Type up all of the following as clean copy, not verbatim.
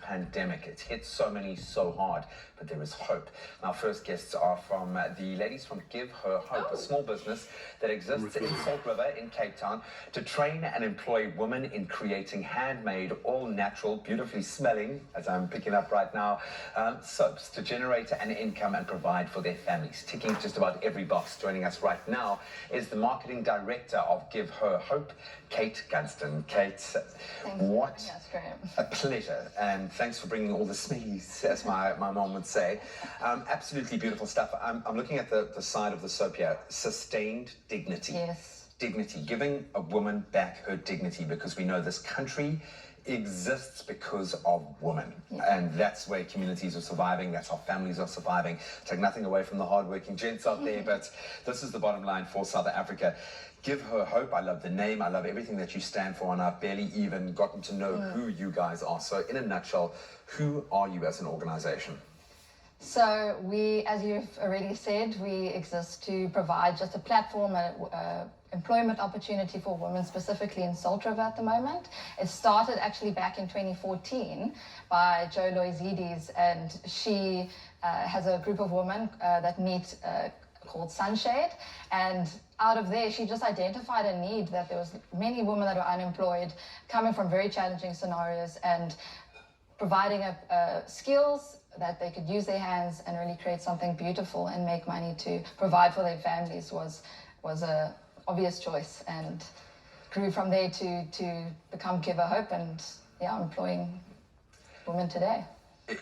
pandemic. It hit so many so hard, but there is hope. Our first guests are from the ladies from Give Her Hope, a small business that exists in Salt River in Cape Town to train and employ women in creating handmade, all-natural, beautifully smelling, as I'm picking up right now, soaps to generate an income and provide for their families. Ticking just about every box. Joining us right now is the marketing director of Give Her Hope, Kate Gunston. Kate, what a pleasure. And thanks for bringing all the smellies, as my mom would say. Absolutely beautiful stuff. I'm looking at the side of the soap here. Sustained dignity. Yes. Dignity. Giving a woman back her dignity, because we know this country exists because of women. Yeah. And that's where communities are surviving. That's how families are surviving. Take nothing away from the hardworking gents out there, but this is the bottom line for South Africa. Give Her Hope. I love the name. I love everything that you stand for, and I've barely even gotten to know who you guys are. So in a nutshell, who are you as an organization? So we, as you've already said, we exist to provide just a platform, employment opportunity for women, specifically in Salt River at the moment. It started actually back in 2014 by Jo Loizides, and she has a group of women that meet called SunShade, and out of there she just identified a need that there was many women that were unemployed, coming from very challenging scenarios, and providing skills that they could use their hands and really create something beautiful and make money to provide for their families was a obvious choice, and grew from there to become Give Her Hope, and employing women today.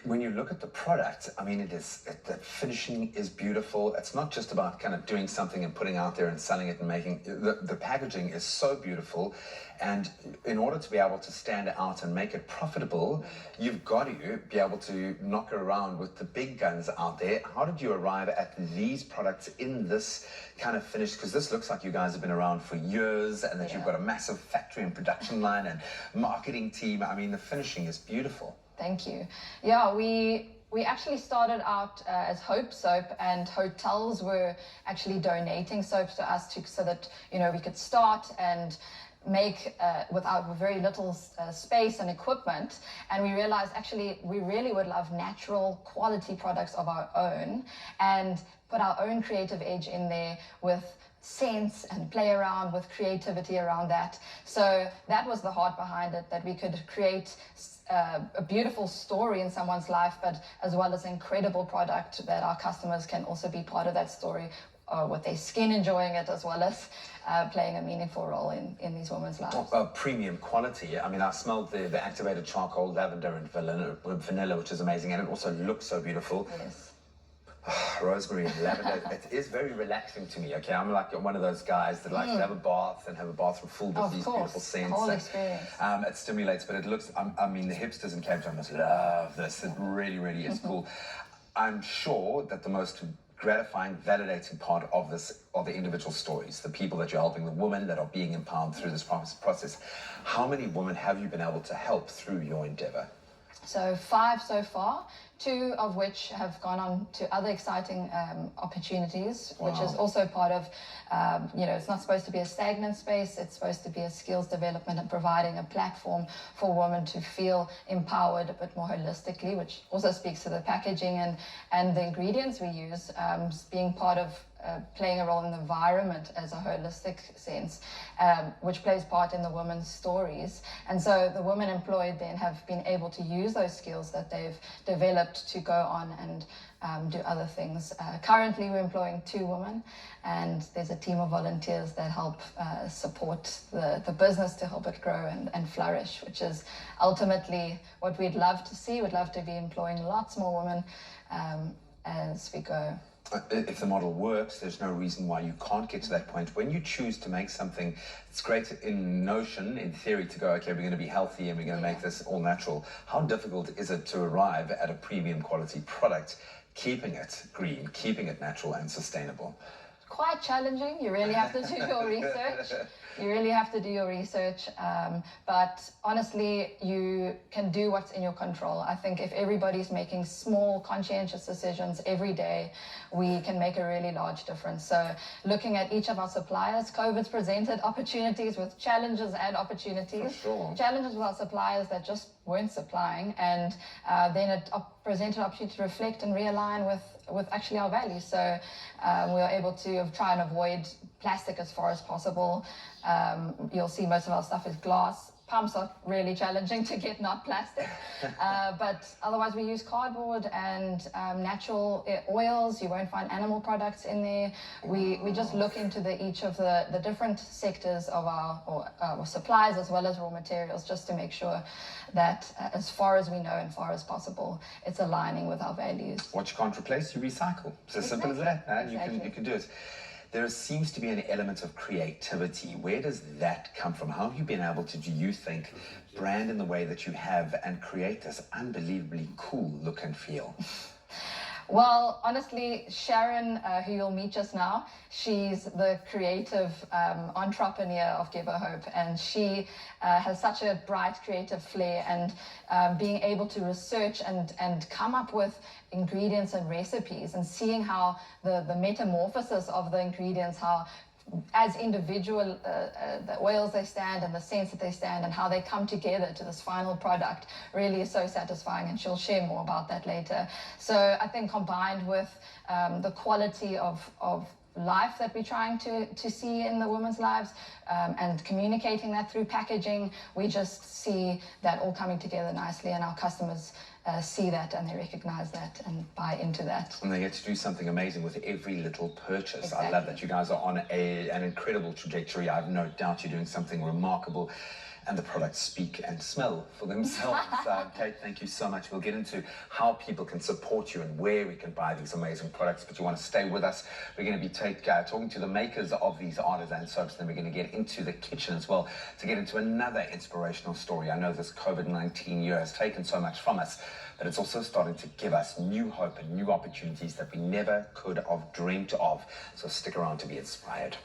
When you look at the product, I mean, the finishing is beautiful. It's not just about kind of doing something and putting out there and selling it and making, the packaging is so beautiful. And in order to be able to stand out and make it profitable, you've got to be able to knock it around with the big guns out there. How did you arrive at these products in this kind of finish? Because this looks like you guys have been around for years, and that you've got a massive factory and production line and marketing team. I mean, the finishing is beautiful. Thank you. Yeah, we actually started out as Hope Soap, and hotels were actually donating soaps to us so that we could start and make with very little space and equipment. And we realized actually we really would love natural quality products of our own and put our own creative edge in there with sense and play around with creativity around that. So that was the heart behind it, that we could create a beautiful story in someone's life, but as well as an incredible product that our customers can also be part of that story with their skin enjoying it, as well as playing a meaningful role in these women's lives. Premium quality. I mean, I smelled the activated charcoal, lavender and vanilla, which is amazing, and it also looks so beautiful. Yes. Rosemary and lavender, it is very relaxing to me. Okay, I'm like one of those guys that likes to have a bath and have a bathroom full with these beautiful scents. The whole experience. It stimulates, but it looks, I mean, the hipsters in Cape Town must love this. It really, really is cool. I'm sure that the most gratifying, validating part of this are the individual stories, the people that you're helping, the women that are being empowered through this process. How many women have you been able to help through your endeavor? So 5 so far, 2 of which have gone on to other exciting opportunities, which is also part of, it's not supposed to be a stagnant space. It's supposed to be a skills development and providing a platform for women to feel empowered a bit more holistically, which also speaks to the packaging and the ingredients we use, being part of playing a role in the environment as a holistic sense, which plays part in the women's stories. And so the women employed then have been able to use those skills that they've developed to go on and do other things. Currently we're employing 2 women, and there's a team of volunteers that help support the business to help it grow and flourish, which is ultimately what we'd love to see. We'd love to be employing lots more women as we go. If the model works, there's no reason why you can't get to that point. When you choose to make something, it's great in notion, in theory, to go, okay, we're going to be healthy and we're going to make this all natural. How difficult is it to arrive at a premium quality product, keeping it green, keeping it natural and sustainable? Quite challenging. You really have to do your research. You really have to do your research. But honestly, you can do what's in your control. I think if everybody's making small, conscientious decisions every day, we can make a really large difference. So looking at each of our suppliers, COVID's presented opportunities with challenges and opportunities. For sure. Challenges with our suppliers that just weren't supplying, and then it presented an opportunity to reflect and realign with actually our values. So we were able to try and avoid plastic as far as possible. You'll see most of our stuff is glass. Pumps are really challenging to get, not plastic. But otherwise we use cardboard and natural oils. You won't find animal products in there. We just look into each of the different sectors of our supplies as well as raw materials, just to make sure that as far as we know and far as possible, it's aligning with our values. What you can't replace, you recycle. It's as simple as that. Exactly. You can do it. There seems to be an element of creativity. Where does that come from? How have you been able to, do you think, brand in the way that you have and create this unbelievably cool look and feel? Well, honestly, Sharon, who you'll meet just now, she's the creative entrepreneur of Give Her Hope, and she has such a bright creative flair, and being able to research and come up with ingredients and recipes, and seeing how the metamorphosis of the ingredients, how as individual the oils they stand and the scents that they stand and how they come together to this final product really is so satisfying, and she'll share more about that later. So I think combined with the quality of life that we're trying to see in the women's lives, and communicating that through packaging, we just see that all coming together nicely, and our customers see that and they recognize that and buy into that. And they get to do something amazing with every little purchase. Exactly. I love that you guys are on an incredible trajectory. I have no doubt you're doing something remarkable, and the products speak and smell for themselves. Kate, thank you so much. We'll get into how people can support you and where we can buy these amazing products, but you want to stay with us. We're going to be talking to the makers of these artisan soaps, and then we're going to get into the kitchen as well to get into another inspirational story. I know this COVID-19 year has taken so much from us, but it's also starting to give us new hope and new opportunities that we never could have dreamed of. So stick around to be inspired.